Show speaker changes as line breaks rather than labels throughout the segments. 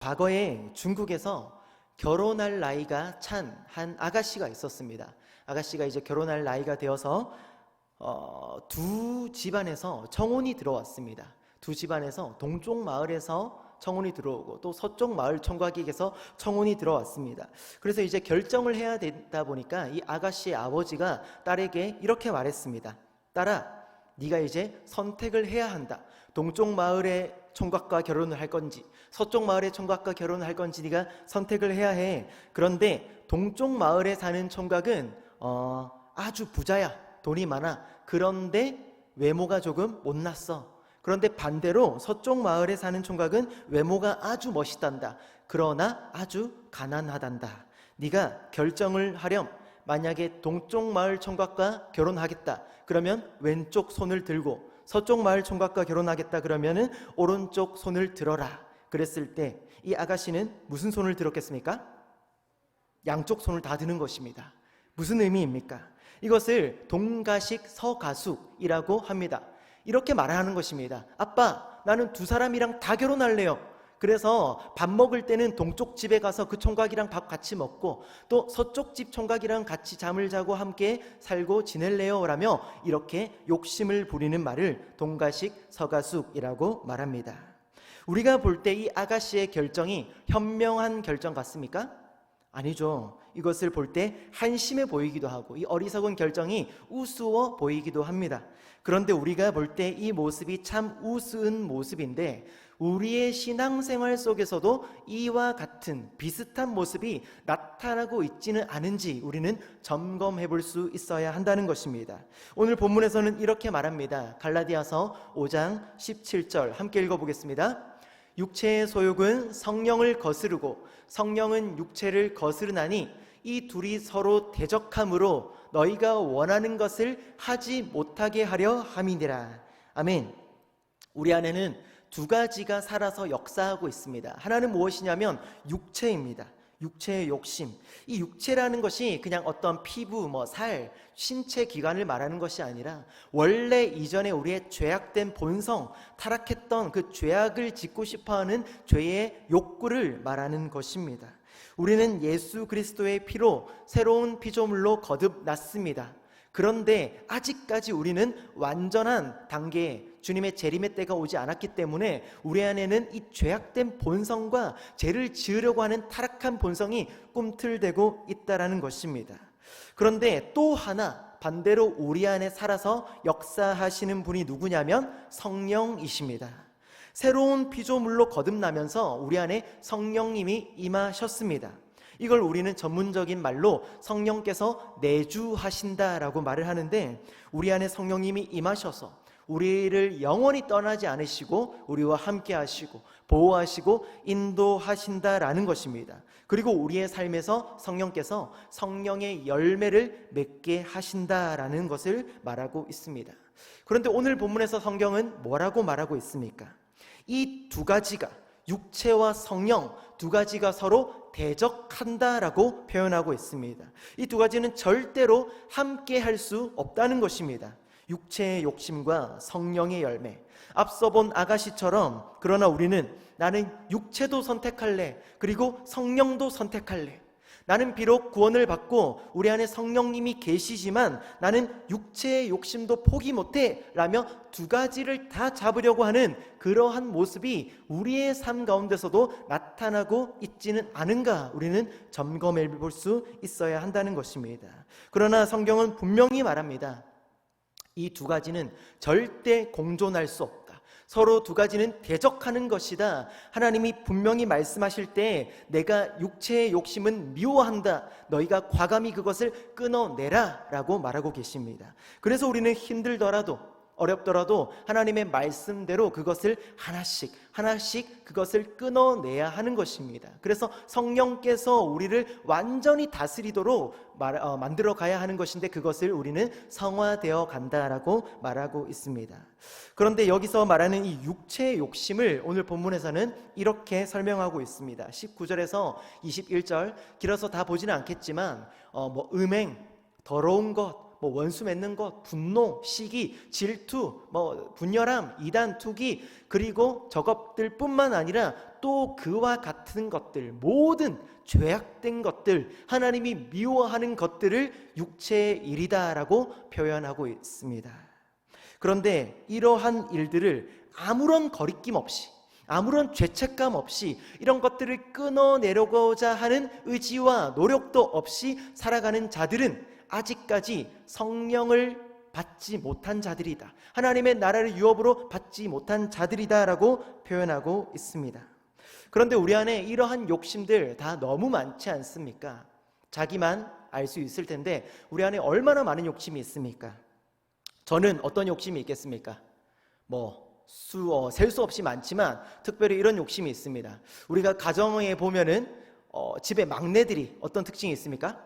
과거에 중국에서 결혼할 나이가 찬 한 아가씨가 있었습니다. 아가씨가 이제 결혼할 나이가 되어서 두 집안에서 청혼이 들어왔습니다. 두 집안에서 동쪽 마을에서 청혼이 들어오고 또 서쪽 마을 총각에게서 청혼이 들어왔습니다. 그래서 이제 결정을 해야 되다 보니까 이 아가씨의 아버지가 딸에게 이렇게 말했습니다. 딸아, 네가 이제 선택을 해야 한다. 동쪽 마을의 총각과 결혼을 할 건지 서쪽 마을의 총각과 결혼을 할 건지 네가 선택을 해야 해. 그런데 동쪽 마을에 사는 총각은 아주 부자야. 돈이 많아. 그런데 외모가 조금 못났어. 그런데 반대로 서쪽 마을에 사는 총각은 외모가 아주 멋있단다. 그러나 아주 가난하단다. 네가 결정을 하렴. 만약에 동쪽 마을 총각과 결혼하겠다 그러면 왼쪽 손을 들고, 서쪽 마을 총각과 결혼하겠다 그러면은 오른쪽 손을 들어라. 그랬을 때 이 아가씨는 무슨 손을 들었겠습니까? 양쪽 손을 다 드는 것입니다. 무슨 의미입니까? 이것을 동가식 서가숙이라고 합니다. 이렇게 말하는 것입니다. 아빠, 나는 두 사람이랑 다 결혼할래요. 그래서 밥 먹을 때는 동쪽 집에 가서 그 총각이랑 밥 같이 먹고 또 서쪽 집 총각이랑 같이 잠을 자고 함께 살고 지낼래요 라며 이렇게 욕심을 부리는 말을 동가식 서가숙이라고 말합니다. 우리가 볼 때 이 아가씨의 결정이 현명한 결정 같습니까? 아니죠. 이것을 볼 때 한심해 보이기도 하고 이 어리석은 결정이 우스워 보이기도 합니다. 그런데 우리가 볼 때 이 모습이 참 우스운 모습인데 우리의 신앙생활 속에서도 이와 같은 비슷한 모습이 나타나고 있지는 않은지 우리는 점검해 볼 수 있어야 한다는 것입니다. 오늘 본문에서는 이렇게 말합니다. 갈라디아서 5장 17절 함께 읽어보겠습니다. 육체의 소욕은 성령을 거스르고 성령은 육체를 거스르나니 이 둘이 서로 대적함으로 너희가 원하는 것을 하지 못하게 하려 함이니라. 아멘. 우리 안에는 두 가지가 살아서 역사하고 있습니다. 하나는 무엇이냐면 육체입니다. 육체의 욕심. 이 육체라는 것이 그냥 어떤 피부, 살, 신체 기관을 말하는 것이 아니라 원래 이전에 우리의 죄악된 본성, 타락했던 그 죄악을 짓고 싶어하는 죄의 욕구를 말하는 것입니다. 우리는 예수 그리스도의 피로 새로운 피조물로 거듭났습니다. 그런데 아직까지 우리는 완전한 단계에 주님의 재림의 때가 오지 않았기 때문에 우리 안에는 이 죄악된 본성과 죄를 지으려고 하는 타락한 본성이 꿈틀대고 있다라는 것입니다. 그런데 또 하나 반대로 우리 안에 살아서 역사하시는 분이 누구냐면 성령이십니다. 새로운 피조물로 거듭나면서 우리 안에 성령님이 임하셨습니다. 이걸 우리는 전문적인 말로 성령께서 내주하신다라고 말을 하는데 우리 안에 성령님이 임하셔서 우리를 영원히 떠나지 않으시고 우리와 함께 하시고 보호하시고 인도하신다라는 것입니다. 그리고 우리의 삶에서 성령께서 성령의 열매를 맺게 하신다라는 것을 말하고 있습니다. 그런데 오늘 본문에서 성경은 뭐라고 말하고 있습니까? 이 두 가지가 육체와 성령 두 가지가 서로 대적한다라고 표현하고 있습니다. 이 두 가지는 절대로 함께 할 수 없다는 것입니다. 육체의 욕심과 성령의 열매. 앞서 본 아가씨처럼 그러나 우리는 나는 육체도 선택할래. 그리고 성령도 선택할래. 나는 비록 구원을 받고 우리 안에 성령님이 계시지만 나는 육체의 욕심도 포기 못해 라며 두 가지를 다 잡으려고 하는 그러한 모습이 우리의 삶 가운데서도 나타나고 있지는 않은가 우리는 점검해 볼 수 있어야 한다는 것입니다. 그러나 성경은 분명히 말합니다. 이 두 가지는 절대 공존할 수 없다. 서로 두 가지는 대적하는 것이다. 하나님이 분명히 말씀하실 때 내가 육체의 욕심은 미워한다. 너희가 과감히 그것을 끊어내라 라고 말하고 계십니다. 그래서 우리는 힘들더라도 어렵더라도 하나님의 말씀대로 그것을 하나씩 그것을 끊어내야 하는 것입니다. 그래서 성령께서 우리를 완전히 다스리도록 만들어 가야 하는 것인데 그것을 우리는 성화되어 간다라고 말하고 있습니다. 그런데 여기서 말하는 이 육체의 욕심을 오늘 본문에서는 이렇게 설명하고 있습니다. 19절에서 21절 길어서 다 보지는 않겠지만 음행, 더러운 것, 원수 맺는 것, 분노, 시기, 질투, 분열함, 이단, 투기 그리고 저것들뿐만 아니라 또 그와 같은 것들, 모든 죄악된 것들, 하나님이 미워하는 것들을 육체의 일이다라고 표현하고 있습니다. 그런데 이러한 일들을 아무런 거리낌 없이, 아무런 죄책감 없이 이런 것들을 끊어내려고자 하는 의지와 노력도 없이 살아가는 자들은 아직까지 성령을 받지 못한 자들이다, 하나님의 나라를 유업으로 받지 못한 자들이다라고 표현하고 있습니다. 그런데 우리 안에 이러한 욕심들 다 너무 많지 않습니까? 자기만 알 수 있을 텐데 우리 안에 얼마나 많은 욕심이 있습니까? 저는 어떤 욕심이 있겠습니까? 셀 수 없이 많지만 특별히 이런 욕심이 있습니다. 우리가 가정에 보면은 집에 막내들이 어떤 특징이 있습니까?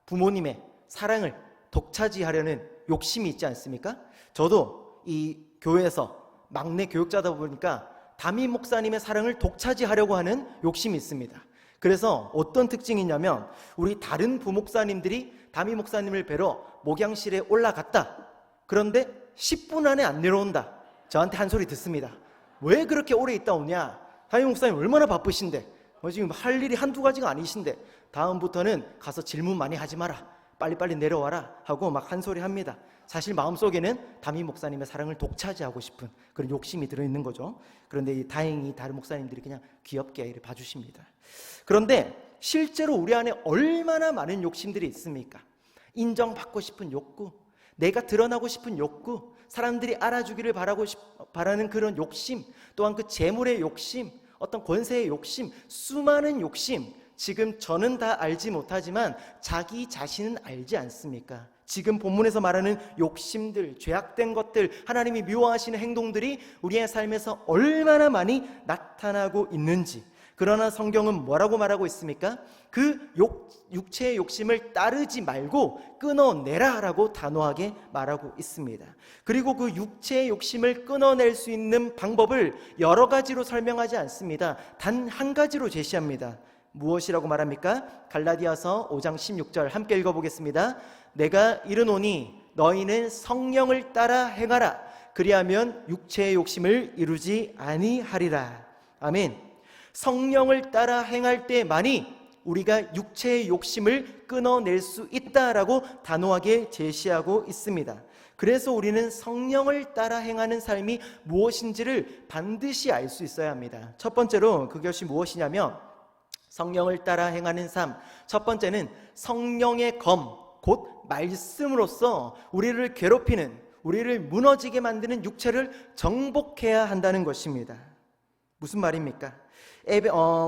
부모님의 사랑을 독차지하려는 욕심이 있지 않습니까? 저도 이 교회에서 막내 교육자다 보니까 담임 목사님의 사랑을 독차지하려고 하는 욕심이 있습니다. 그래서 어떤 특징이 있냐면, 우리 다른 부목사님들이 담임 목사님을 뵈러 목양실에 올라갔다. 그런데 10분 안에 안 내려온다. 저한테 한 소리 듣습니다. 왜 그렇게 오래 있다 오냐? 담임 목사님 얼마나 바쁘신데, 지금 할 일이 한두 가지가 아니신데 다음부터는 가서 질문 많이 하지 마라, 빨리빨리 내려와라 하고 막 한 소리 합니다. 사실 마음속에는 담임 목사님의 사랑을 독차지하고 싶은 그런 욕심이 들어있는 거죠. 그런데 다행히 다른 목사님들이 그냥 귀엽게 이렇게 봐주십니다. 그런데 실제로 우리 안에 얼마나 많은 욕심들이 있습니까? 인정받고 싶은 욕구, 내가 드러나고 싶은 욕구, 사람들이 알아주기를 바라는 그런 욕심, 또한 그 재물의 욕심, 어떤 권세의 욕심, 수많은 욕심, 지금 저는 다 알지 못하지만 자기 자신은 알지 않습니까? 지금 본문에서 말하는 욕심들, 죄악된 것들, 하나님이 미워하시는 행동들이 우리의 삶에서 얼마나 많이 나타나고 있는지, 그러나 성경은 뭐라고 말하고 있습니까? 그 육체의 욕심을 따르지 말고 끊어내라 라고 단호하게 말하고 있습니다. 그리고 그 육체의 욕심을 끊어낼 수 있는 방법을 여러 가지로 설명하지 않습니다. 단 한 가지로 제시합니다. 무엇이라고 말합니까? 갈라디아서 5장 16절 함께 읽어보겠습니다. 내가 이르노니 너희는 성령을 따라 행하라. 그리하면 육체의 욕심을 이루지 아니하리라. 아멘. 성령을 따라 행할 때만이 우리가 육체의 욕심을 끊어낼 수 있다라고 단호하게 제시하고 있습니다. 그래서 우리는 성령을 따라 행하는 삶이 무엇인지를 반드시 알 수 있어야 합니다. 첫 번째로 그것이 무엇이냐면, 성령을 따라 행하는 삶, 첫 번째는 성령의 검, 곧 말씀으로써 우리를 괴롭히는, 우리를 무너지게 만드는 육체를 정복해야 한다는 것입니다. 무슨 말입니까?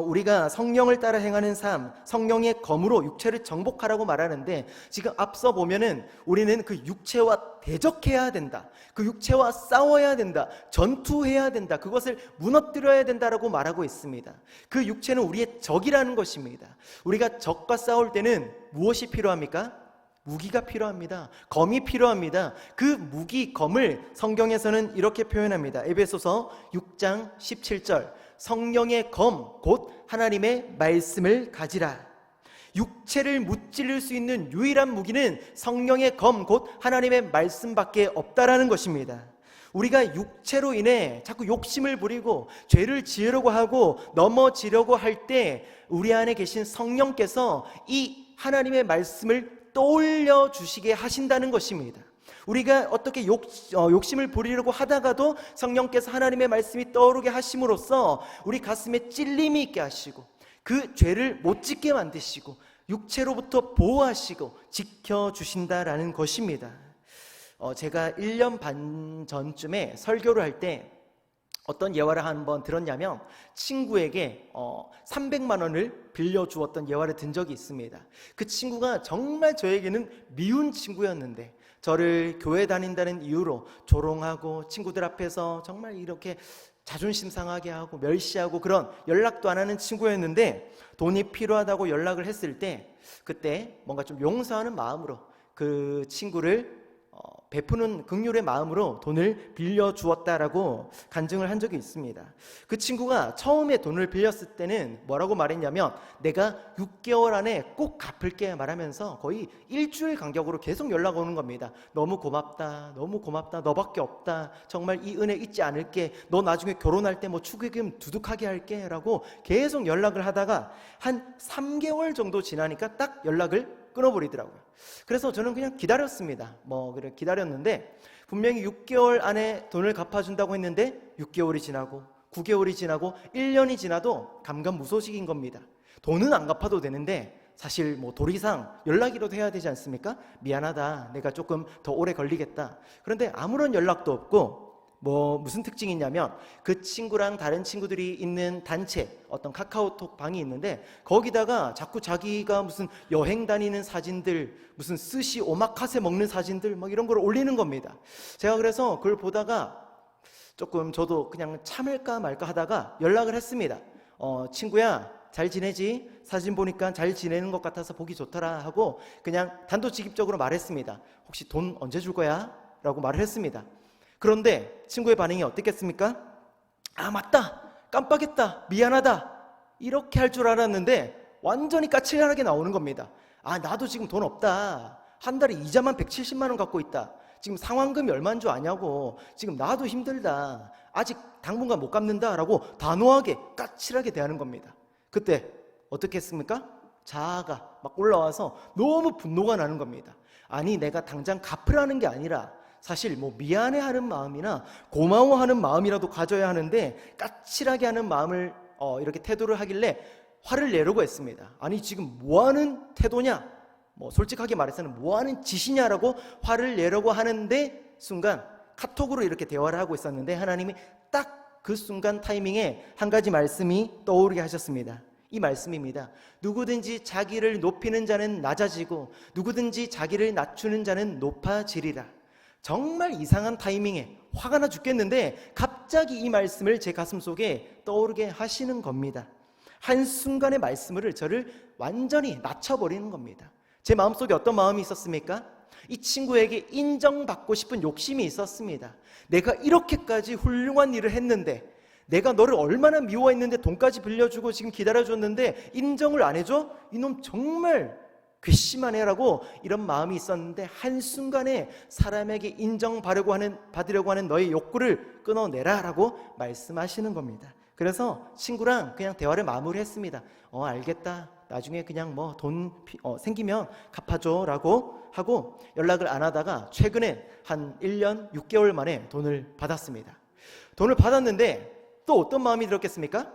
우리가 성령을 따라 행하는 삶, 성령의 검으로 육체를 정복하라고 말하는데, 지금 앞서 보면은 우리는 그 육체와 대적해야 된다, 그 육체와 싸워야 된다, 전투해야 된다, 그것을 무너뜨려야 된다라고 말하고 있습니다. 그 육체는 우리의 적이라는 것입니다. 우리가 적과 싸울 때는 무엇이 필요합니까? 무기가 필요합니다. 검이 필요합니다. 그 무기, 검을 성경에서는 이렇게 표현합니다. 에베소서 6장 17절, 성령의 검, 곧 하나님의 말씀을 가지라. 육체를 무찌를 수 있는 유일한 무기는 성령의 검, 곧 하나님의 말씀밖에 없다라는 것입니다. 우리가 육체로 인해 자꾸 욕심을 부리고 죄를 지으려고 하고 넘어지려고 할 때 우리 안에 계신 성령께서 이 하나님의 말씀을 떠올려 주시게 하신다는 것입니다. 우리가 어떻게 욕심을 부리려고 하다가도 성령께서 하나님의 말씀이 떠오르게 하심으로써 우리 가슴에 찔림이 있게 하시고 그 죄를 못 짓게 만드시고 육체로부터 보호하시고 지켜주신다라는 것입니다. 제가 1년 반 전쯤에 설교를 할 때 어떤 예화를 한번 들었냐면, 친구에게 300만 원을 빌려주었던 예화를 든 적이 있습니다. 그 친구가 정말 저에게는 미운 친구였는데 저를 교회 다닌다는 이유로 조롱하고 친구들 앞에서 정말 이렇게 자존심 상하게 하고 멸시하고 그런, 연락도 안 하는 친구였는데 돈이 필요하다고 연락을 했을 때 그때 뭔가 좀 용서하는 마음으로 그 친구를 베푸는 긍휼의 마음으로 돈을 빌려주었다라고 간증을 한 적이 있습니다. 그 친구가 처음에 돈을 빌렸을 때는 뭐라고 말했냐면 내가 6개월 안에 꼭 갚을게 말하면서 거의 일주일 간격으로 계속 연락 오는 겁니다. 너무 고맙다, 너무 고맙다, 너밖에 없다, 정말 이 은혜 잊지 않을게, 너 나중에 결혼할 때 뭐 축의금 두둑하게 할게 라고 계속 연락을 하다가 한 3개월 정도 지나니까 딱 연락을 끊어버리더라고요. 그래서 저는 그냥 기다렸습니다. 그래 기다렸는데 분명히 6개월 안에 돈을 갚아준다고 했는데 6개월이 지나고 9개월이 지나고 1년이 지나도 감감무소식인 겁니다. 돈은 안 갚아도 되는데 사실 도리상 연락이라도 해야 되지 않습니까? 미안하다, 내가 조금 더 오래 걸리겠다. 그런데 아무런 연락도 없고 무슨 특징이 있냐면 그 친구랑 다른 친구들이 있는 단체 어떤 카카오톡 방이 있는데 거기다가 자꾸 자기가 무슨 여행 다니는 사진들, 무슨 스시 오마카세 먹는 사진들 이런 걸 올리는 겁니다. 제가 그래서 그걸 보다가 조금 저도 그냥 참을까 말까 하다가 연락을 했습니다. 친구야 잘 지내지? 사진 보니까 잘 지내는 것 같아서 보기 좋더라 하고 그냥 단도직입적으로 말했습니다. 혹시 돈 언제 줄 거야? 라고 말을 했습니다. 그런데 친구의 반응이 어땠겠습니까? 아 맞다, 깜빡했다, 미안하다, 이렇게 할 줄 알았는데 완전히 까칠하게 나오는 겁니다. 아 나도 지금 돈 없다, 한 달에 이자만 170만 원 갖고 있다, 지금 상환금이 얼마인 줄 아냐고, 지금 나도 힘들다, 아직 당분간 못 갚는다 라고 단호하게 까칠하게 대하는 겁니다. 그때 어떻게 했습니까? 자아가 막 올라와서 너무 분노가 나는 겁니다. 아니 내가 당장 갚으라는 게 아니라 사실 미안해하는 마음이나 고마워하는 마음이라도 가져야 하는데 까칠하게 하는 마음을 이렇게 태도를 하길래 화를 내려고 했습니다. 아니 지금 뭐하는 태도냐, 솔직하게 말해서는 뭐하는 짓이냐라고 화를 내려고 하는데 순간 카톡으로 이렇게 대화를 하고 있었는데 하나님이 딱 그 순간 타이밍에 한 가지 말씀이 떠오르게 하셨습니다. 이 말씀입니다. 누구든지 자기를 높이는 자는 낮아지고 누구든지 자기를 낮추는 자는 높아지리라. 정말 이상한 타이밍에 화가 나 죽겠는데 갑자기 이 말씀을 제 가슴속에 떠오르게 하시는 겁니다. 한순간의 말씀을 저를 완전히 낮춰버리는 겁니다. 제 마음속에 어떤 마음이 있었습니까? 이 친구에게 인정받고 싶은 욕심이 있었습니다. 내가 이렇게까지 훌륭한 일을 했는데, 내가 너를 얼마나 미워했는데 돈까지 빌려주고 지금 기다려줬는데 인정을 안 해줘? 이놈 정말 괘씸한 애라고 이런 마음이 있었는데 한순간에 사람에게 인정받으려고 하는 너의 욕구를 끊어내라 라고 말씀하시는 겁니다. 그래서 친구랑 그냥 대화를 마무리했습니다. 알겠다, 나중에 그냥 돈 생기면 갚아줘 라고 하고 연락을 안 하다가 최근에 한 1년 6개월 만에 돈을 받았습니다. 돈을 받았는데 또 어떤 마음이 들었겠습니까?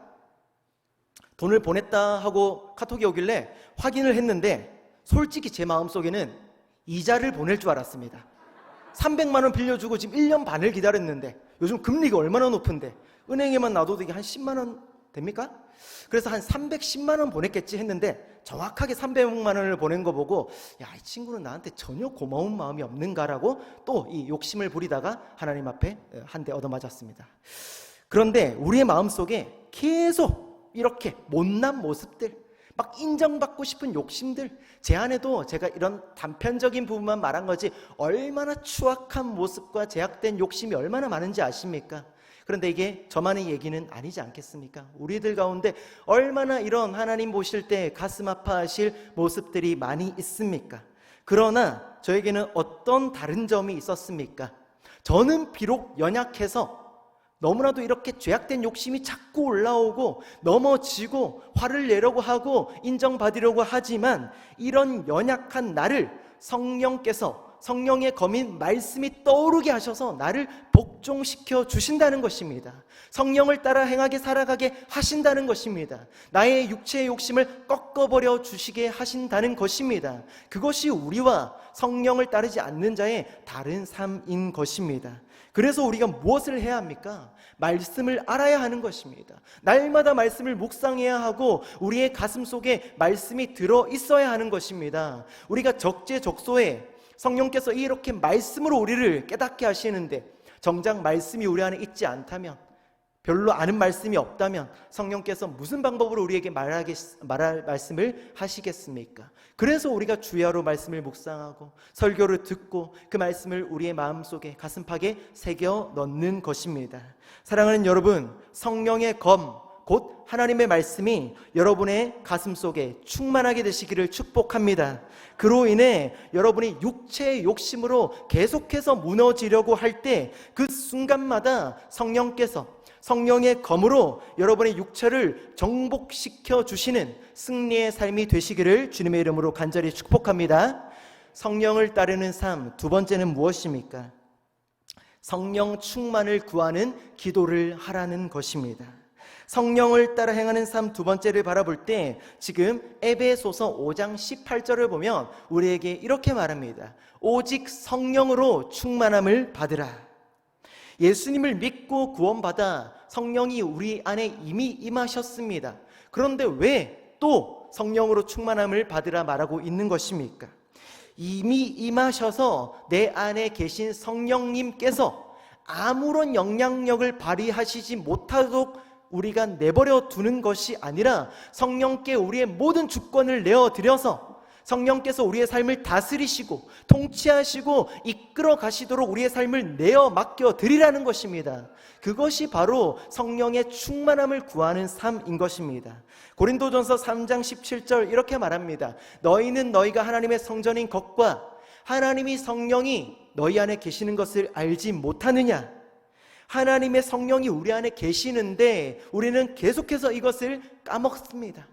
돈을 보냈다 하고 카톡이 오길래 확인을 했는데 솔직히 제 마음속에는 이자를 보낼 줄 알았습니다. 300만 원 빌려주고 지금 1년 반을 기다렸는데 요즘 금리가 얼마나 높은데 은행에만 놔둬도 이게 한 10만 원 됩니까? 그래서 한 310만 원 보냈겠지 했는데 정확하게 300만 원을 보낸 거 보고 이 친구는 나한테 전혀 고마운 마음이 없는가라고 또 이 욕심을 부리다가 하나님 앞에 한 대 얻어맞았습니다. 그런데 우리의 마음속에 계속 이렇게 못난 모습들, 막 인정받고 싶은 욕심들, 제 안에도 제가 이런 단편적인 부분만 말한 거지 얼마나 추악한 모습과 제약된 욕심이 얼마나 많은지 아십니까? 그런데 이게 저만의 얘기는 아니지 않겠습니까? 우리들 가운데 얼마나 이런 하나님 보실 때 가슴 아파하실 모습들이 많이 있습니까? 그러나 저에게는 어떤 다른 점이 있었습니까? 저는 비록 연약해서 너무나도 이렇게 죄악된 욕심이 자꾸 올라오고 넘어지고 화를 내려고 하고 인정받으려고 하지만 이런 연약한 나를 성령의 검인 말씀이 떠오르게 하셔서 나를 복종시켜 주신다는 것입니다. 성령을 따라 행하게 살아가게 하신다는 것입니다. 나의 육체의 욕심을 꺾어버려 주시게 하신다는 것입니다. 그것이 우리와 성령을 따르지 않는 자의 다른 삶인 것입니다. 그래서 우리가 무엇을 해야 합니까? 말씀을 알아야 하는 것입니다. 날마다 말씀을 묵상해야 하고 우리의 가슴 속에 말씀이 들어 있어야 하는 것입니다. 우리가 적재적소에 성령께서 이렇게 말씀으로 우리를 깨닫게 하시는데 정작 말씀이 우리 안에 있지 않다면 별로 아는 말씀이 없다면 성령께서 무슨 방법으로 우리에게 말할 말씀을 하시겠습니까? 그래서 우리가 주야로 말씀을 묵상하고 설교를 듣고 그 말씀을 우리의 마음속에 가슴팍에 새겨 넣는 것입니다. 사랑하는 여러분, 성령의 검, 곧 하나님의 말씀이 여러분의 가슴속에 충만하게 되시기를 축복합니다. 그로 인해 여러분이 육체의 욕심으로 계속해서 무너지려고 할 때 그 순간마다 성령께서 성령의 검으로 여러분의 육체를 정복시켜 주시는 승리의 삶이 되시기를 주님의 이름으로 간절히 축복합니다. 성령을 따르는 삶, 두 번째는 무엇입니까? 성령 충만을 구하는 기도를 하라는 것입니다. 성령을 따라 행하는 삶 두 번째를 바라볼 때 지금 에베소서 5장 18절을 보면 우리에게 이렇게 말합니다. 오직 성령으로 충만함을 받으라. 예수님을 믿고 구원받아 성령이 우리 안에 이미 임하셨습니다. 그런데 왜 또 성령으로 충만함을 받으라 말하고 있는 것입니까? 이미 임하셔서 내 안에 계신 성령님께서 아무런 영향력을 발휘하시지 못하도록 우리가 내버려 두는 것이 아니라 성령께 우리의 모든 주권을 내어드려서 성령께서 우리의 삶을 다스리시고 통치하시고 이끌어 가시도록 우리의 삶을 내어 맡겨 드리라는 것입니다. 그것이 바로 성령의 충만함을 구하는 삶인 것입니다. 고린도전서 3장 17절 이렇게 말합니다. 너희는 너희가 하나님의 성전인 것과 하나님이 성령이 너희 안에 계시는 것을 알지 못하느냐? 하나님의 성령이 우리 안에 계시는데 우리는 계속해서 이것을 까먹습니다.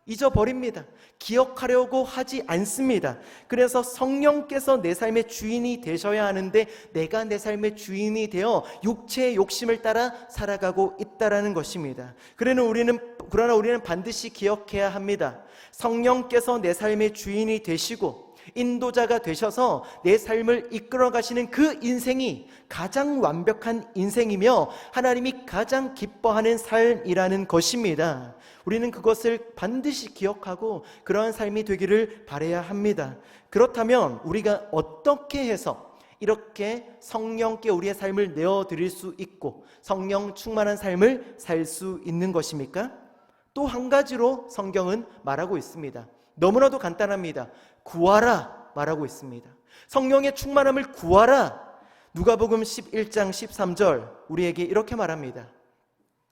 잊어버립니다. 기억하려고 하지 않습니다. 그래서 성령께서 내 삶의 주인이 되셔야 하는데 내가 내 삶의 주인이 되어 육체의 욕심을 따라 살아가고 있다는 것입니다. 그러나 우리는 반드시 기억해야 합니다. 성령께서 내 삶의 주인이 되시고 인도자가 되셔서 내 삶을 이끌어 가시는 그 인생이 가장 완벽한 인생이며 하나님이 가장 기뻐하는 삶이라는 것입니다. 우리는 그것을 반드시 기억하고 그러한 삶이 되기를 바라야 합니다. 그렇다면 우리가 어떻게 해서 이렇게 성령께 우리의 삶을 내어드릴 수 있고 성령 충만한 삶을 살 수 있는 것입니까? 또 한 가지로 성경은 말하고 있습니다. 너무나도 간단합니다. 구하라 말하고 있습니다. 성령의 충만함을 구하라. 누가복음 11장 13절 우리에게 이렇게 말합니다.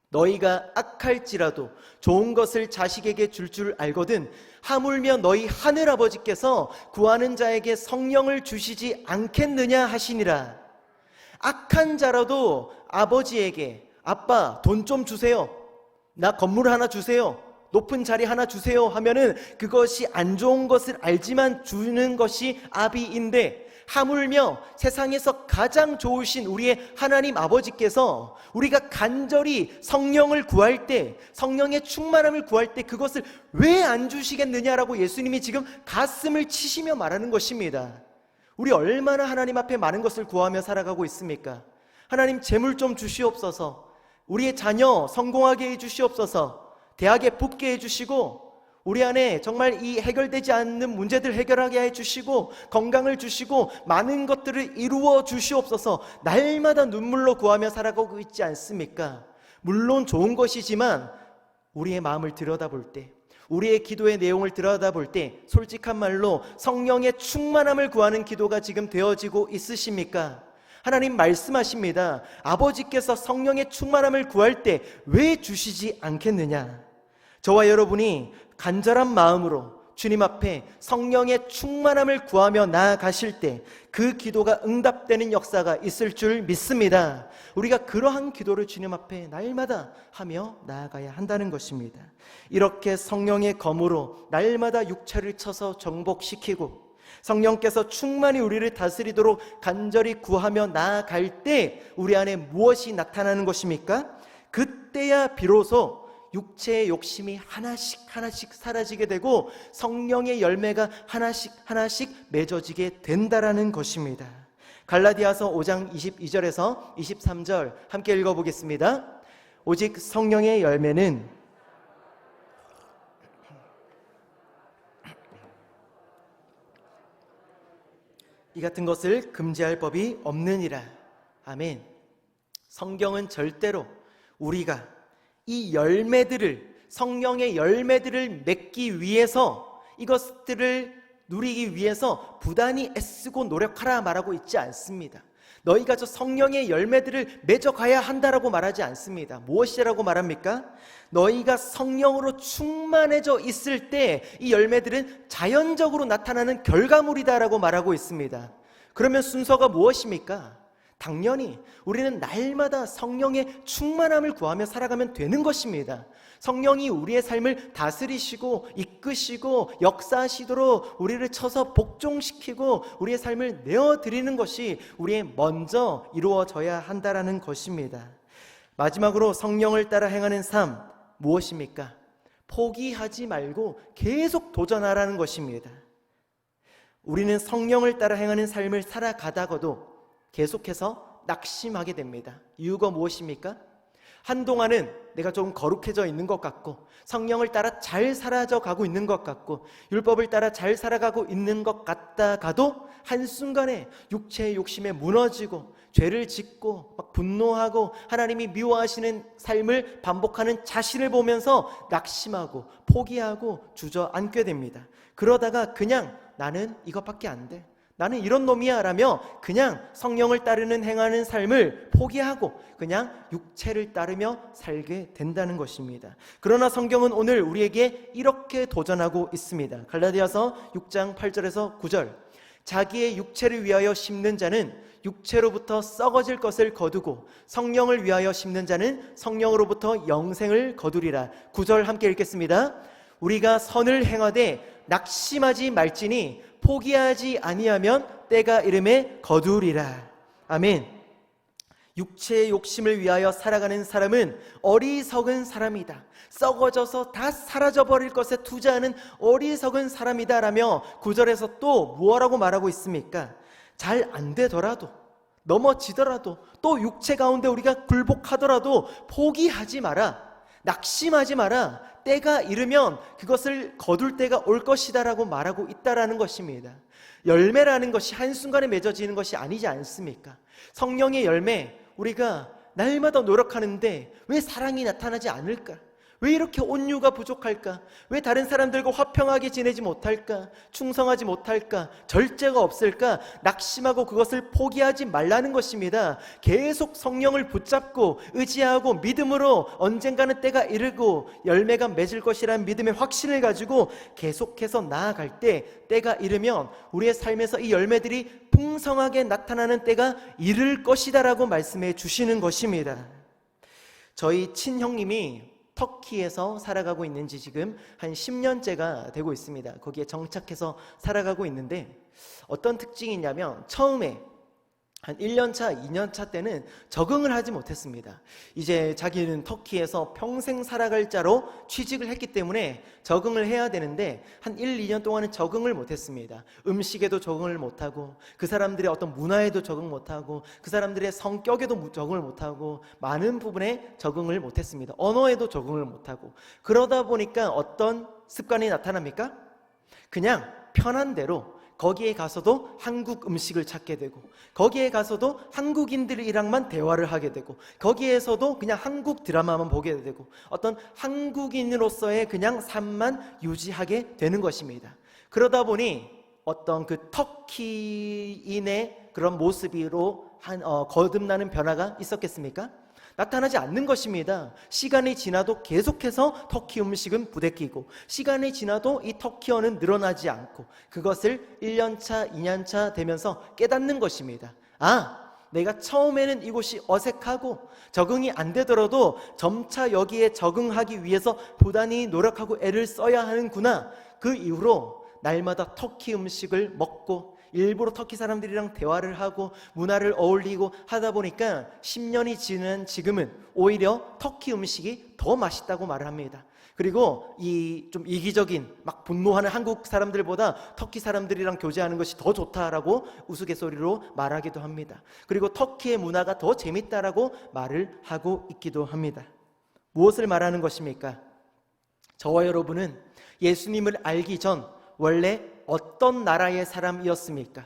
너희가 악할지라도 좋은 것을 자식에게 줄 알거든 하물며 너희 하늘아버지께서 구하는 자에게 성령을 주시지 않겠느냐 하시니라. 악한 자라도 아버지에게 아빠 돈 좀 주세요, 나 건물 하나 주세요, 높은 자리 하나 주세요 하면은 그것이 안 좋은 것을 알지만 주는 것이 아비인데 하물며 세상에서 가장 좋으신 우리의 하나님 아버지께서 우리가 간절히 성령을 구할 때, 성령의 충만함을 구할 때 그것을 왜 안 주시겠느냐라고 예수님이 지금 가슴을 치시며 말하는 것입니다. 우리 얼마나 하나님 앞에 많은 것을 구하며 살아가고 있습니까? 하나님 재물 좀 주시옵소서, 우리의 자녀 성공하게 해주시옵소서, 대학에 붙게 해주시고 우리 안에 정말 이 해결되지 않는 문제들 해결하게 해주시고 건강을 주시고 많은 것들을 이루어 주시옵소서 날마다 눈물로 구하며 살아가고 있지 않습니까? 물론 좋은 것이지만 우리의 마음을 들여다볼 때, 우리의 기도의 내용을 들여다볼 때 솔직한 말로 성령의 충만함을 구하는 기도가 지금 되어지고 있으십니까? 하나님 말씀하십니다. 아버지께서 성령의 충만함을 구할 때 왜 주시지 않겠느냐? 저와 여러분이 간절한 마음으로 주님 앞에 성령의 충만함을 구하며 나아가실 때 그 기도가 응답되는 역사가 있을 줄 믿습니다. 우리가 그러한 기도를 주님 앞에 날마다 하며 나아가야 한다는 것입니다. 이렇게 성령의 검으로 날마다 육체를 쳐서 정복시키고 성령께서 충만히 우리를 다스리도록 간절히 구하며 나아갈 때 우리 안에 무엇이 나타나는 것입니까? 그때야 비로소 육체의 욕심이 하나씩 사라지게 되고 성령의 열매가 하나씩 맺어지게 된다라는 것입니다. 갈라디아서 5장 22절에서 23절 함께 읽어보겠습니다. 오직 성령의 열매는 이 같은 것을 금지할 법이 없느니라. 아멘. 성경은 절대로 우리가 이 열매들을, 성령의 열매들을 맺기 위해서, 이것들을 누리기 위해서 부단히 애쓰고 노력하라 말하고 있지 않습니다. 너희가 저 성령의 열매들을 맺어가야 한다라고 말하지 않습니다. 무엇이라고 말합니까? 너희가 성령으로 충만해져 있을 때 이 열매들은 자연적으로 나타나는 결과물이다라고 말하고 있습니다. 그러면 순서가 무엇입니까? 당연히 우리는 날마다 성령의 충만함을 구하며 살아가면 되는 것입니다. 성령이 우리의 삶을 다스리시고 이끄시고 역사하시도록 우리를 쳐서 복종시키고 우리의 삶을 내어드리는 것이 우리의 먼저 이루어져야 한다라는 것입니다. 마지막으로 성령을 따라 행하는 삶 무엇입니까? 포기하지 말고 계속 도전하라는 것입니다. 우리는 성령을 따라 행하는 삶을 살아가다가도 계속해서 낙심하게 됩니다. 이유가 무엇입니까? 한동안은 내가 좀 거룩해져 있는 것 같고 성령을 따라 잘 살아져 가고 있는 것 같고 율법을 따라 잘 살아가고 있는 것 같다가도 한순간에 육체의 욕심에 무너지고 죄를 짓고 막 분노하고 하나님이 미워하시는 삶을 반복하는 자신을 보면서 낙심하고 포기하고 주저앉게 됩니다. 그러다가 그냥 나는 이것밖에 안 돼, 나는 이런 놈이야 라며 그냥 성령을 따르는 행하는 삶을 포기하고 그냥 육체를 따르며 살게 된다는 것입니다. 그러나 성경은 오늘 우리에게 이렇게 도전하고 있습니다. 갈라디아서 6장 8절에서 9절, 자기의 육체를 위하여 심는 자는 육체로부터 썩어질 것을 거두고 성령을 위하여 심는 자는 성령으로부터 영생을 거두리라. 9절 함께 읽겠습니다. 우리가 선을 행하되 낙심하지 말지니 포기하지 아니하면 때가 이름에 거두리라. 아멘. 육체의 욕심을 위하여 살아가는 사람은 어리석은 사람이다, 썩어져서 다 사라져버릴 것에 투자하는 어리석은 사람이다 라며 9절에서 또 무엇라고 말하고 있습니까? 잘 안 되더라도, 넘어지더라도, 또 육체 가운데 우리가 굴복하더라도 포기하지 마라, 낙심하지 마라. 때가 이르면 그것을 거둘 때가 올 것이다 라고 말하고 있다라는 것입니다. 열매라는 것이 한순간에 맺어지는 것이 아니지 않습니까? 성령의 열매, 우리가 날마다 노력하는데 왜 사랑이 나타나지 않을까? 왜 이렇게 온유가 부족할까? 왜 다른 사람들과 화평하게 지내지 못할까? 충성하지 못할까? 절제가 없을까? 낙심하고 그것을 포기하지 말라는 것입니다. 계속 성령을 붙잡고 의지하고 믿음으로 언젠가는 때가 이르고 열매가 맺을 것이라는 믿음의 확신을 가지고 계속해서 나아갈 때, 때가 이르면 우리의 삶에서 이 열매들이 풍성하게 나타나는 때가 이를 것이다 라고 말씀해 주시는 것입니다. 저희 친형님이 터키에서 살아가고 있는지 지금 한 10년째가 되고 있습니다. 거기에 정착해서 살아가고 있는데 어떤 특징이 있냐면 처음에 한 1년차, 2년차 때는 적응을 하지 못했습니다. 이제 자기는 터키에서 평생 살아갈 자로 취직을 했기 때문에 적응을 해야 되는데 한 1, 2년 동안은 적응을 못했습니다. 음식에도 적응을 못하고 그 사람들의 어떤 문화에도 적응 못하고 그 사람들의 성격에도 적응을 못하고 많은 부분에 적응을 못했습니다. 언어에도 적응을 못하고 그러다 보니까 어떤 습관이 나타납니까? 그냥 편한 대로 거기에 가서도 한국 음식을 찾게 되고 거기에 가서도 한국인들이랑만 대화를 하게 되고 거기에서도 그냥 한국 드라마만 보게 되고 어떤 한국인으로서의 그냥 삶만 유지하게 되는 것입니다. 그러다 보니 어떤 그 터키인의 그런 모습으로 거듭나는 변화가 있었겠습니까? 나타나지 않는 것입니다. 시간이 지나도 계속해서 터키 음식은 부대끼고 시간이 지나도 이 터키어는 늘어나지 않고 그것을 1년차, 2년차 되면서 깨닫는 것입니다. 내가 처음에는 이곳이 어색하고 적응이 안 되더라도 점차 여기에 적응하기 위해서 부단히 노력하고 애를 써야 하는구나. 그 이후로 날마다 터키 음식을 먹고 일부러 터키 사람들이랑 대화를 하고 문화를 어울리고 하다 보니까 10년이 지난 지금은 오히려 터키 음식이 더 맛있다고 말을 합니다. 그리고 이 좀 이기적인 막 분노하는 한국 사람들보다 터키 사람들이랑 교제하는 것이 더 좋다라고 우스갯소리로 말하기도 합니다. 그리고 터키의 문화가 더 재밌다라고 말을 하고 있기도 합니다. 무엇을 말하는 것입니까? 저와 여러분은 예수님을 알기 전 원래 어떤 나라의 사람이었습니까?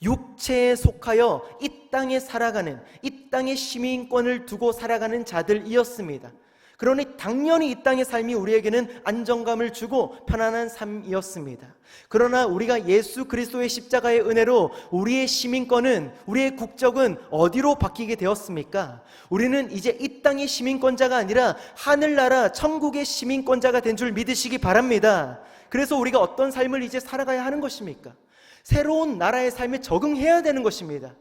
육체에 속하여 이 땅에 살아가는, 이 땅의 시민권을 두고 살아가는 자들이었습니다. 그러니 당연히 이 땅의 삶이 우리에게는 안정감을 주고 편안한 삶이었습니다. 그러나 우리가 예수 그리스도의 십자가의 은혜로 우리의 시민권은, 우리의 국적은 어디로 바뀌게 되었습니까? 우리는 이제 이 땅의 시민권자가 아니라 하늘나라 천국의 시민권자가 된 줄 믿으시기 바랍니다. 그래서 우리가 어떤 삶을 이제 살아가야 하는 것입니까? 새로운 나라의 삶에 적응해야 되는 것입니다.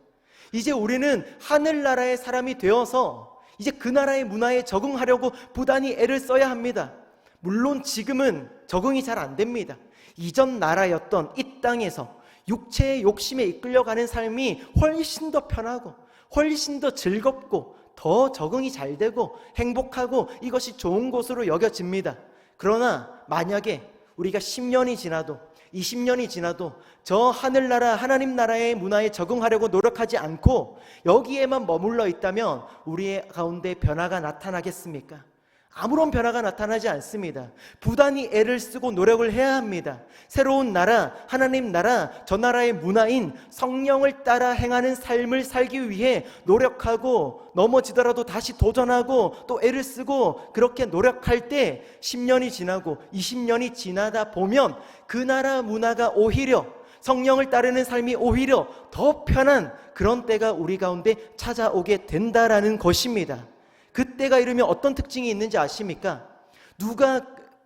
이제 우리는 하늘나라의 사람이 되어서 이제 그 나라의 문화에 적응하려고 부단히 애를 써야 합니다. 물론 지금은 적응이 잘 안 됩니다. 이전 나라였던 이 땅에서 육체의 욕심에 이끌려가는 삶이 훨씬 더 편하고 훨씬 더 즐겁고 더 적응이 잘 되고 행복하고 이것이 좋은 곳으로 여겨집니다. 그러나 만약에 우리가 10년이 지나도 20년이 지나도 저 하늘나라 하나님 나라의 문화에 적응하려고 노력하지 않고 여기에만 머물러 있다면 우리의 가운데 변화가 나타나겠습니까? 아무런 변화가 나타나지 않습니다. 부단히 애를 쓰고 노력을 해야 합니다. 새로운 나라, 하나님 나라, 저 나라의 문화인 성령을 따라 행하는 삶을 살기 위해 노력하고 넘어지더라도 다시 도전하고 또 애를 쓰고 그렇게 노력할 때 10년이 지나고 20년이 지나다 보면 그 나라 문화가 오히려 성령을 따르는 삶이 오히려 더 편한 그런 때가 우리 가운데 찾아오게 된다라는 것입니다. 그때가 이르면 어떤 특징이 있는지 아십니까? 누가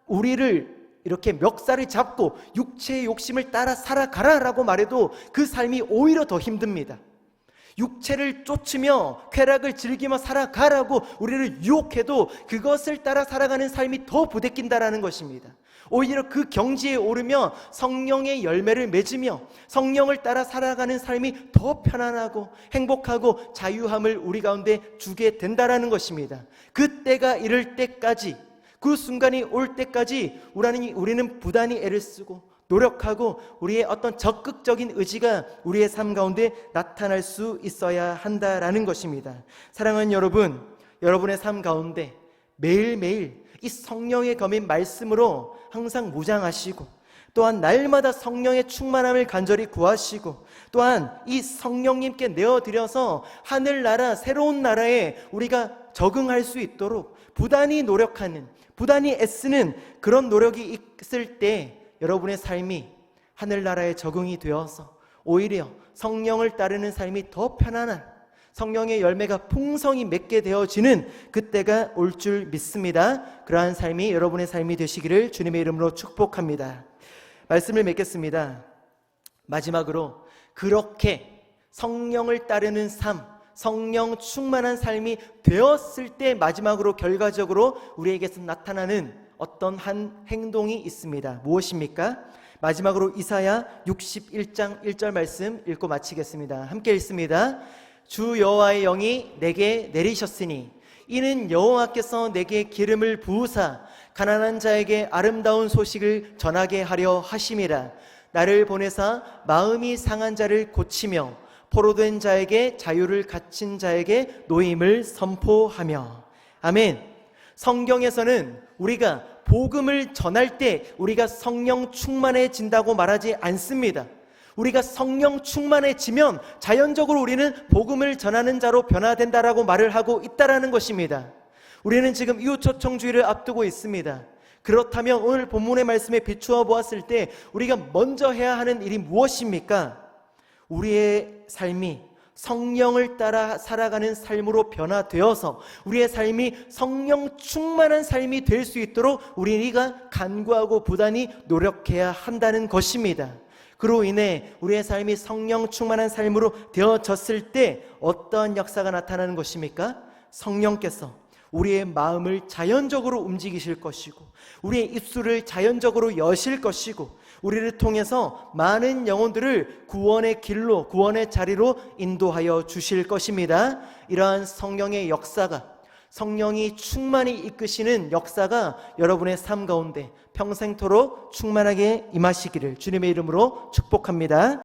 우리를 이렇게 멱살을 잡고 육체의 욕심을 따라 살아가라라고 말해도 그 삶이 오히려 더 힘듭니다. 육체를 쫓으며 쾌락을 즐기며 살아가라고 우리를 유혹해도 그것을 따라 살아가는 삶이 더 부대낀다라는 것입니다. 오히려 그 경지에 오르며 성령의 열매를 맺으며 성령을 따라 살아가는 삶이 더 편안하고 행복하고 자유함을 우리 가운데 주게 된다라는 것입니다. 그때가 이를 때까지, 그 순간이 올 때까지 우리는 부단히 애를 쓰고 노력하고 우리의 어떤 적극적인 의지가 우리의 삶 가운데 나타날 수 있어야 한다라는 것입니다. 사랑하는 여러분, 여러분의 삶 가운데 매일매일 이 성령의 검인 말씀으로 항상 무장하시고 또한 날마다 성령의 충만함을 간절히 구하시고 또한 이 성령님께 내어드려서 하늘나라 새로운 나라에 우리가 적응할 수 있도록 부단히 노력하는, 부단히 애쓰는 그런 노력이 있을 때 여러분의 삶이 하늘나라에 적응이 되어서 오히려 성령을 따르는 삶이 더 편안한 성령의 열매가 풍성히 맺게 되어지는 그때가 올 줄 믿습니다. 그러한 삶이 여러분의 삶이 되시기를 주님의 이름으로 축복합니다. 말씀을 맺겠습니다. 마지막으로 그렇게 성령을 따르는 삶, 성령 충만한 삶이 되었을 때 마지막으로 결과적으로 우리에게서 나타나는 어떤 한 행동이 있습니다. 무엇입니까? 마지막으로 이사야 61장 1절 말씀 읽고 마치겠습니다. 함께 읽습니다. 주 여호와의 영이 내게 내리셨으니 이는 여호와께서 내게 기름을 부으사 가난한 자에게 아름다운 소식을 전하게 하려 하심이라. 나를 보내사 마음이 상한 자를 고치며 포로된 자에게 자유를 갖춘 자에게 노임을 선포하며. 아멘. 성경에서는 우리가 복음을 전할 때 우리가 성령 충만해진다고 말하지 않습니다. 우리가 성령 충만해지면 자연적으로 우리는 복음을 전하는 자로 변화된다라고 말을 하고 있다라는 것입니다. 우리는 지금 이웃초청주의를 앞두고 있습니다. 그렇다면 오늘 본문의 말씀에 비추어 보았을 때 우리가 먼저 해야 하는 일이 무엇입니까? 우리의 삶이 성령을 따라 살아가는 삶으로 변화되어서 우리의 삶이 성령 충만한 삶이 될 수 있도록 우리가 간구하고 부단히 노력해야 한다는 것입니다. 그로 인해 우리의 삶이 성령 충만한 삶으로 되어졌을 때 어떤 역사가 나타나는 것입니까? 성령께서 우리의 마음을 자연적으로 움직이실 것이고 우리의 입술을 자연적으로 여실 것이고 우리를 통해서 많은 영혼들을 구원의 길로, 구원의 자리로 인도하여 주실 것입니다. 이러한 성령의 역사가, 성령이 충만히 이끄시는 역사가 여러분의 삶 가운데 평생토록 충만하게 임하시기를 주님의 이름으로 축복합니다.